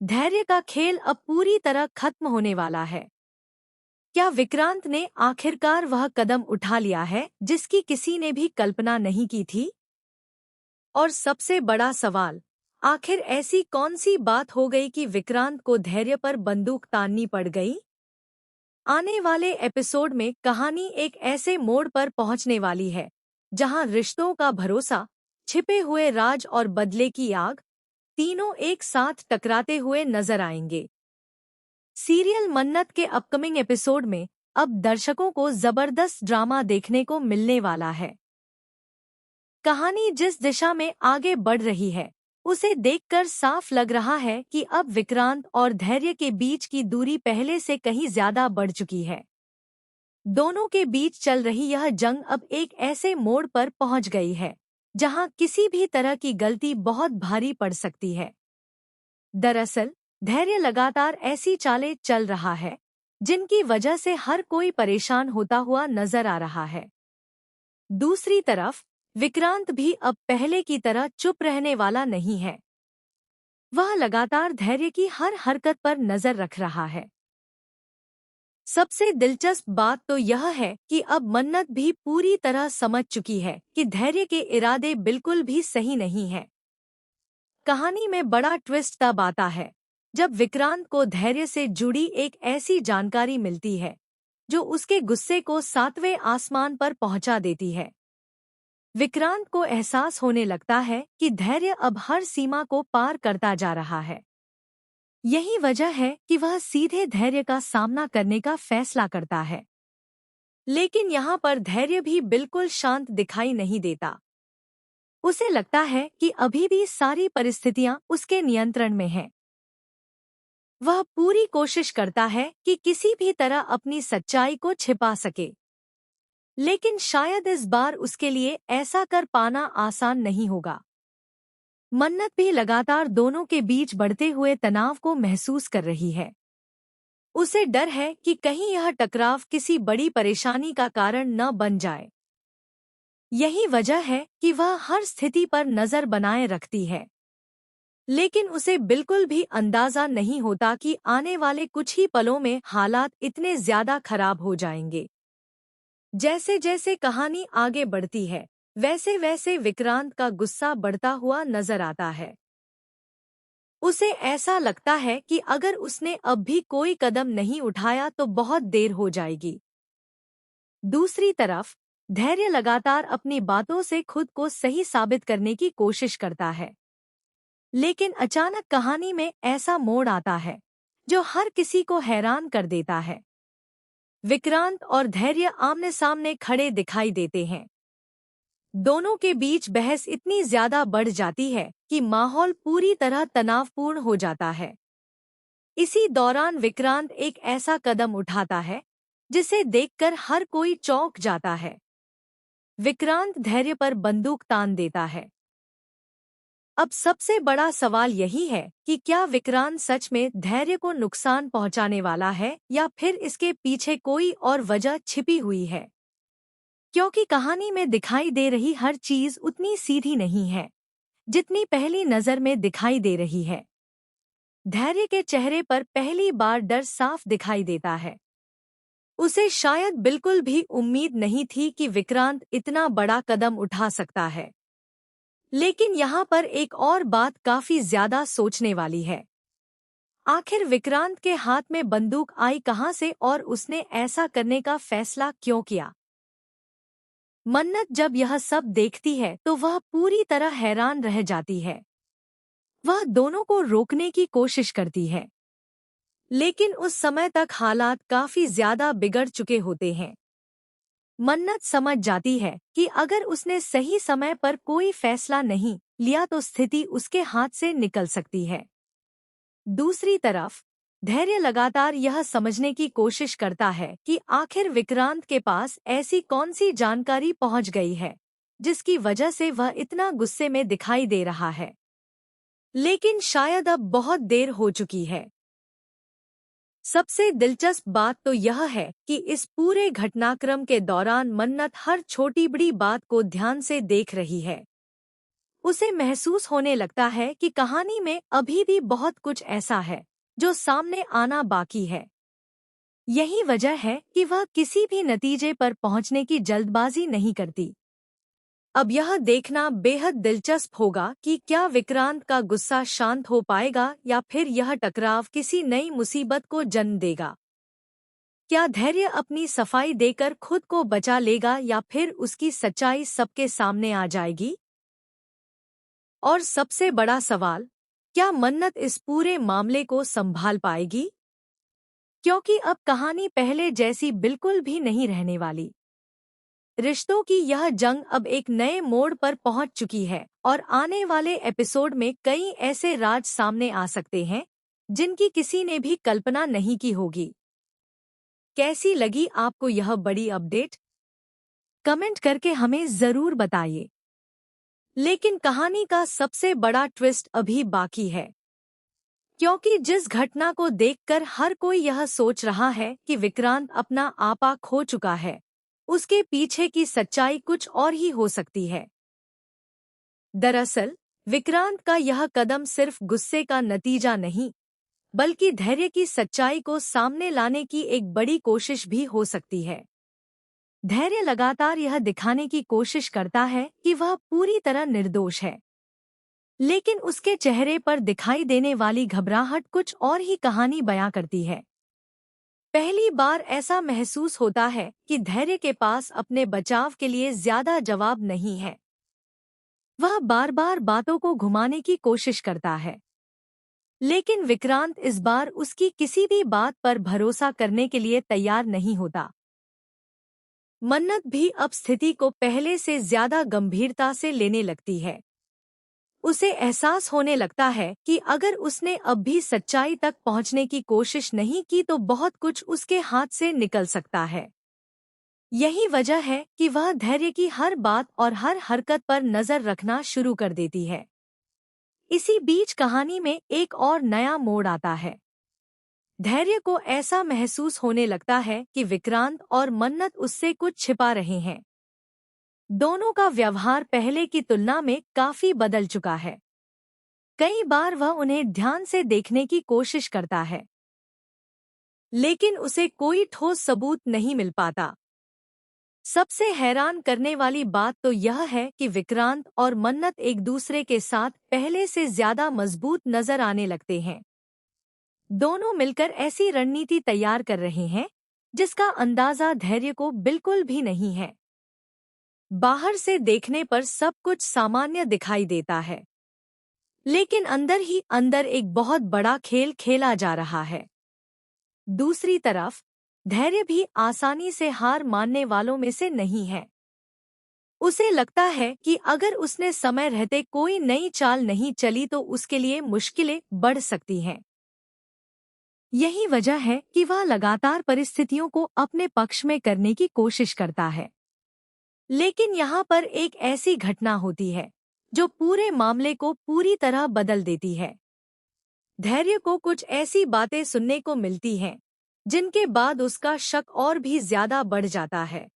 धैर्य का खेल अब पूरी तरह खत्म होने वाला है। क्या विक्रांत ने आखिरकार वह कदम उठा लिया है जिसकी किसी ने भी कल्पना नहीं की थी? और सबसे बड़ा सवाल, आखिर ऐसी कौन सी बात हो गई कि विक्रांत को धैर्य पर बंदूक ताननी पड़ गई? आने वाले एपिसोड में कहानी एक ऐसे मोड़ पर पहुंचने वाली है जहां रिश्तों का भरोसा, छिपे हुए राज और बदले की आग, तीनों एक साथ टकराते हुए नजर आएंगे। सीरियल मन्नत के अपकमिंग एपिसोड में अब दर्शकों को जबरदस्त ड्रामा देखने को मिलने वाला है। कहानी जिस दिशा में आगे बढ़ रही है, उसे देखकर साफ लग रहा है कि अब विक्रांत और धैर्य के बीच की दूरी पहले से कहीं ज्यादा बढ़ चुकी है। दोनों के बीच चल रही यह जंग अब एक ऐसे मोड़ पर पहुंच गई है जहां किसी भी तरह की गलती बहुत भारी पड़ सकती है। दरअसल धैर्य लगातार ऐसी चालें चल रहा है जिनकी वजह से हर कोई परेशान होता हुआ नजर आ रहा है। दूसरी तरफ विक्रांत भी अब पहले की तरह चुप रहने वाला नहीं है। वह लगातार धैर्य की हर हरकत पर नजर रख रहा है। सबसे दिलचस्प बात तो यह है कि अब मन्नत भी पूरी तरह समझ चुकी है कि धैर्य के इरादे बिल्कुल भी सही नहीं है। कहानी में बड़ा ट्विस्ट तब आता है जब विक्रांत को धैर्य से जुड़ी एक ऐसी जानकारी मिलती है जो उसके गुस्से को 7वें आसमान पर पहुंचा देती है। विक्रांत को एहसास होने लगता है कि धैर्य अब हर सीमा को पार करता जा रहा है। यही वजह है कि वह सीधे धैर्य का सामना करने का फैसला करता है। लेकिन यहाँ पर धैर्य भी बिल्कुल शांत दिखाई नहीं देता। उसे लगता है कि अभी भी सारी परिस्थितियां उसके नियंत्रण में हैं। वह पूरी कोशिश करता है कि किसी भी तरह अपनी सच्चाई को छिपा सके, लेकिन शायद इस बार उसके लिए ऐसा कर पाना आसान नहीं होगा। मन्नत भी लगातार दोनों के बीच बढ़ते हुए तनाव को महसूस कर रही है। उसे डर है कि कहीं यह टकराव किसी बड़ी परेशानी का कारण न बन जाए। यही वजह है कि वह हर स्थिति पर नजर बनाए रखती है, लेकिन उसे बिल्कुल भी अंदाजा नहीं होता कि आने वाले कुछ ही पलों में हालात इतने ज्यादा खराब हो जाएंगे। जैसे जैसे कहानी आगे बढ़ती है, वैसे वैसे विक्रांत का गुस्सा बढ़ता हुआ नजर आता है। उसे ऐसा लगता है कि अगर उसने अब भी कोई कदम नहीं उठाया तो बहुत देर हो जाएगी। दूसरी तरफ धैर्य लगातार अपनी बातों से खुद को सही साबित करने की कोशिश करता है, लेकिन अचानक कहानी में ऐसा मोड़ आता है जो हर किसी को हैरान कर देता है। विक्रांत और धैर्य आमने सामने खड़े दिखाई देते हैं। दोनों के बीच बहस इतनी ज्यादा बढ़ जाती है कि माहौल पूरी तरह तनावपूर्ण हो जाता है। इसी दौरान विक्रांत एक ऐसा कदम उठाता है जिसे देखकर हर कोई चौंक जाता है। विक्रांत धैर्य पर बंदूक तान देता है। अब सबसे बड़ा सवाल यही है कि क्या विक्रांत सच में धैर्य को नुकसान पहुंचाने वाला है या फिर इसके पीछे कोई और वजह छिपी हुई है। क्योंकि कहानी में दिखाई दे रही हर चीज उतनी सीधी नहीं है जितनी पहली नजर में दिखाई दे रही है। धैर्य के चेहरे पर पहली बार डर साफ दिखाई देता है। उसे शायद बिल्कुल भी उम्मीद नहीं थी कि विक्रांत इतना बड़ा कदम उठा सकता है। लेकिन यहाँ पर एक और बात काफी ज्यादा सोचने वाली है। आखिर विक्रांत के हाथ में बंदूक आई कहाँ से और उसने ऐसा करने का फैसला क्यों किया। मन्नत जब यह सब देखती है तो वह पूरी तरह हैरान रह जाती है। वह दोनों को रोकने की कोशिश करती है, लेकिन उस समय तक हालात काफी ज्यादा बिगड़ चुके होते हैं। मन्नत समझ जाती है कि अगर उसने सही समय पर कोई फैसला नहीं लिया तो स्थिति उसके हाथ से निकल सकती है। दूसरी तरफ धैर्य लगातार यह समझने की कोशिश करता है कि आखिर विक्रांत के पास ऐसी कौन सी जानकारी पहुंच गई है जिसकी वजह से वह इतना गुस्से में दिखाई दे रहा है। लेकिन शायद अब बहुत देर हो चुकी है। सबसे दिलचस्प बात तो यह है कि इस पूरे घटनाक्रम के दौरान मन्नत हर छोटी बड़ी बात को ध्यान से देख रही है। उसे महसूस होने लगता है कि कहानी में अभी भी बहुत कुछ ऐसा है जो सामने आना बाकी है। यही वजह है कि वह किसी भी नतीजे पर पहुंचने की जल्दबाजी नहीं करती। अब यह देखना बेहद दिलचस्प होगा कि क्या विक्रांत का गुस्सा शांत हो पाएगा या फिर यह टकराव किसी नई मुसीबत को जन्म देगा। क्या धैर्य अपनी सफाई देकर खुद को बचा लेगा या फिर उसकी सच्चाई सबके सामने आ जाएगी? और सबसे बड़ा सवाल, क्या मन्नत इस पूरे मामले को संभाल पाएगी? क्योंकि अब कहानी पहले जैसी बिल्कुल भी नहीं रहने वाली। रिश्तों की यह जंग अब एक नए मोड़ पर पहुंच चुकी है और आने वाले एपिसोड में कई ऐसे राज सामने आ सकते हैं जिनकी किसी ने भी कल्पना नहीं की होगी। कैसी लगी आपको यह बड़ी अपडेट? कमेंट करके हमें जरूर बताइए। लेकिन कहानी का सबसे बड़ा ट्विस्ट अभी बाकी है, क्योंकि जिस घटना को देखकर हर कोई यह सोच रहा है कि विक्रांत अपना आपा खो चुका है, उसके पीछे की सच्चाई कुछ और ही हो सकती है। दरअसल विक्रांत का यह कदम सिर्फ गुस्से का नतीजा नहीं, बल्कि धैर्य की सच्चाई को सामने लाने की एक बड़ी कोशिश भी हो सकती है। धैर्य लगातार यह दिखाने की कोशिश करता है कि वह पूरी तरह निर्दोष है, लेकिन उसके चेहरे पर दिखाई देने वाली घबराहट कुछ और ही कहानी बयां करती है। पहली बार ऐसा महसूस होता है कि धैर्य के पास अपने बचाव के लिए ज्यादा जवाब नहीं है। वह बार बार बातों को घुमाने की कोशिश करता है, लेकिन विक्रांत इस बार उसकी किसी भी बात पर भरोसा करने के लिए तैयार नहीं होता। मन्नत भी अब स्थिति को पहले से ज्यादा गंभीरता से लेने लगती है। उसे एहसास होने लगता है कि अगर उसने अब भी सच्चाई तक पहुंचने की कोशिश नहीं की तो बहुत कुछ उसके हाथ से निकल सकता है। यही वजह है कि वह धैर्य की हर बात और हर हरकत पर नजर रखना शुरू कर देती है। इसी बीच कहानी में एक और नया मोड़ आता है। धैर्य को ऐसा महसूस होने लगता है कि विक्रांत और मन्नत उससे कुछ छिपा रहे हैं। दोनों का व्यवहार पहले की तुलना में काफी बदल चुका है। कई बार वह उन्हें ध्यान से देखने की कोशिश करता है, लेकिन उसे कोई ठोस सबूत नहीं मिल पाता। सबसे हैरान करने वाली बात तो यह है कि विक्रांत और मन्नत एक दूसरे के साथ पहले से ज्यादा मजबूत नजर आने लगते हैं। दोनों मिलकर ऐसी रणनीति तैयार कर रहे हैं जिसका अंदाजा धैर्य को बिल्कुल भी नहीं है। बाहर से देखने पर सब कुछ सामान्य दिखाई देता है, लेकिन अंदर ही अंदर एक बहुत बड़ा खेल खेला जा रहा है। दूसरी तरफ धैर्य भी आसानी से हार मानने वालों में से नहीं है। उसे लगता है कि अगर उसने समय रहते कोई नई चाल नहीं चली तो उसके लिए मुश्किलें बढ़ सकती हैं। यही वजह है कि वह लगातार परिस्थितियों को अपने पक्ष में करने की कोशिश करता है। लेकिन यहाँ पर एक ऐसी घटना होती है जो पूरे मामले को पूरी तरह बदल देती है। धैर्य को कुछ ऐसी बातें सुनने को मिलती हैं जिनके बाद उसका शक और भी ज्यादा बढ़ जाता है।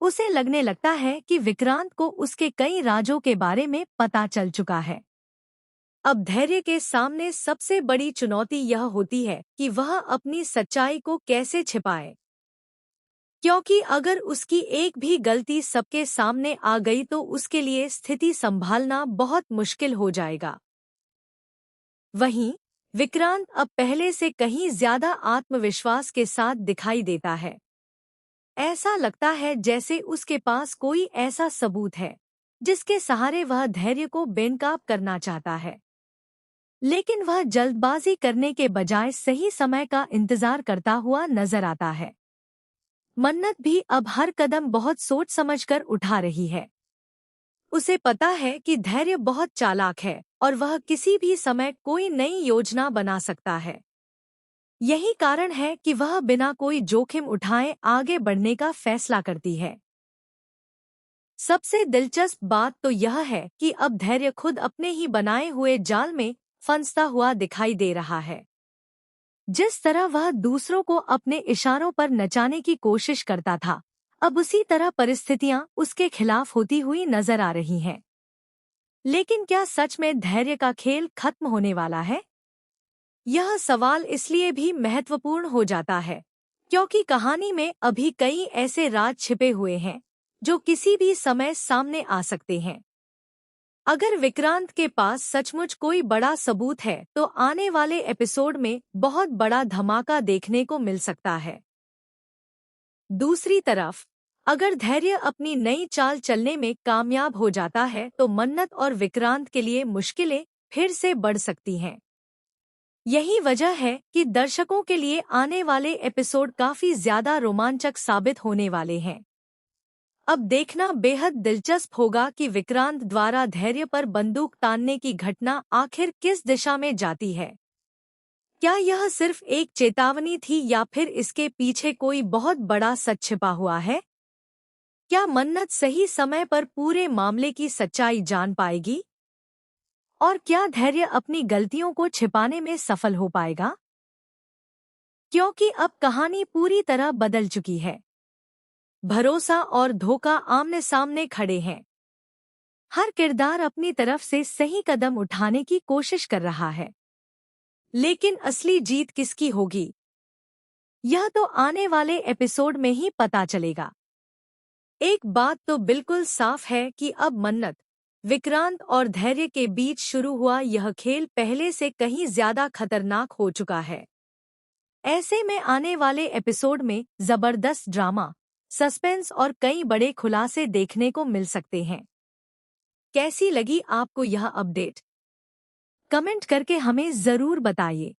उसे लगने लगता है कि विक्रांत को उसके कई राजों के बारे में पता चल चुका है। अब धैर्य के सामने सबसे बड़ी चुनौती यह होती है कि वह अपनी सच्चाई को कैसे छिपाए, क्योंकि अगर उसकी एक भी गलती सबके सामने आ गई तो उसके लिए स्थिति संभालना बहुत मुश्किल हो जाएगा। वहीं विक्रांत अब पहले से कहीं ज्यादा आत्मविश्वास के साथ दिखाई देता है। ऐसा लगता है जैसे उसके पास कोई ऐसा सबूत है जिसके सहारे वह धैर्य को बेनकाब करना चाहता है। लेकिन वह जल्दबाजी करने के बजाय सही समय का इंतजार करता हुआ नजर आता है। मन्नत भी अब हर कदम बहुत सोच समझकर उठा रही है। उसे पता है कि धैर्य बहुत चालाक है और वह किसी भी समय कोई नई योजना बना सकता है। यही कारण है कि वह बिना कोई जोखिम उठाए आगे बढ़ने का फैसला करती है। सबसे दिलचस्प बात तो यह है कि अब धैर्य खुद अपने ही बनाए हुए जाल में फंसता हुआ दिखाई दे रहा है। जिस तरह वह दूसरों को अपने इशारों पर नचाने की कोशिश करता था, अब उसी तरह परिस्थितियां उसके खिलाफ होती हुई नजर आ रही हैं। लेकिन क्या सच में धैर्य का खेल खत्म होने वाला है? यह सवाल इसलिए भी महत्वपूर्ण हो जाता है क्योंकि कहानी में अभी कई ऐसे राज छिपे हुए हैं जो किसी भी समय सामने आ सकते हैं। अगर विक्रांत के पास सचमुच कोई बड़ा सबूत है तो आने वाले एपिसोड में बहुत बड़ा धमाका देखने को मिल सकता है। दूसरी तरफ अगर धैर्य अपनी नई चाल चलने में कामयाब हो जाता है तो मन्नत और विक्रांत के लिए मुश्किलें फिर से बढ़ सकती हैं। यही वजह है कि दर्शकों के लिए आने वाले एपिसोड काफी ज्यादा रोमांचक साबित होने वाले हैं। अब देखना बेहद दिलचस्प होगा कि विक्रांत द्वारा धैर्य पर बंदूक तानने की घटना आखिर किस दिशा में जाती है। क्या यह सिर्फ एक चेतावनी थी या फिर इसके पीछे कोई बहुत बड़ा सच छिपा हुआ है? क्या मन्नत सही समय पर पूरे मामले की सच्चाई जान पाएगी? और क्या धैर्य अपनी गलतियों को छिपाने में सफल हो पाएगा? क्योंकि अब कहानी पूरी तरह बदल चुकी है। भरोसा और धोखा आमने सामने खड़े हैं। हर किरदार अपनी तरफ से सही कदम उठाने की कोशिश कर रहा है, लेकिन असली जीत किसकी होगी यह तो आने वाले एपिसोड में ही पता चलेगा। एक बात तो बिल्कुल साफ है कि अब मन्नत, विक्रांत और धैर्य के बीच शुरू हुआ यह खेल पहले से कहीं ज्यादा खतरनाक हो चुका है। ऐसे में आने वाले एपिसोड में जबरदस्त ड्रामा, सस्पेंस और कई बड़े खुलासे देखने को मिल सकते हैं। कैसी लगी आपको यह अपडेट? कमेंट करके हमें जरूर बताइए।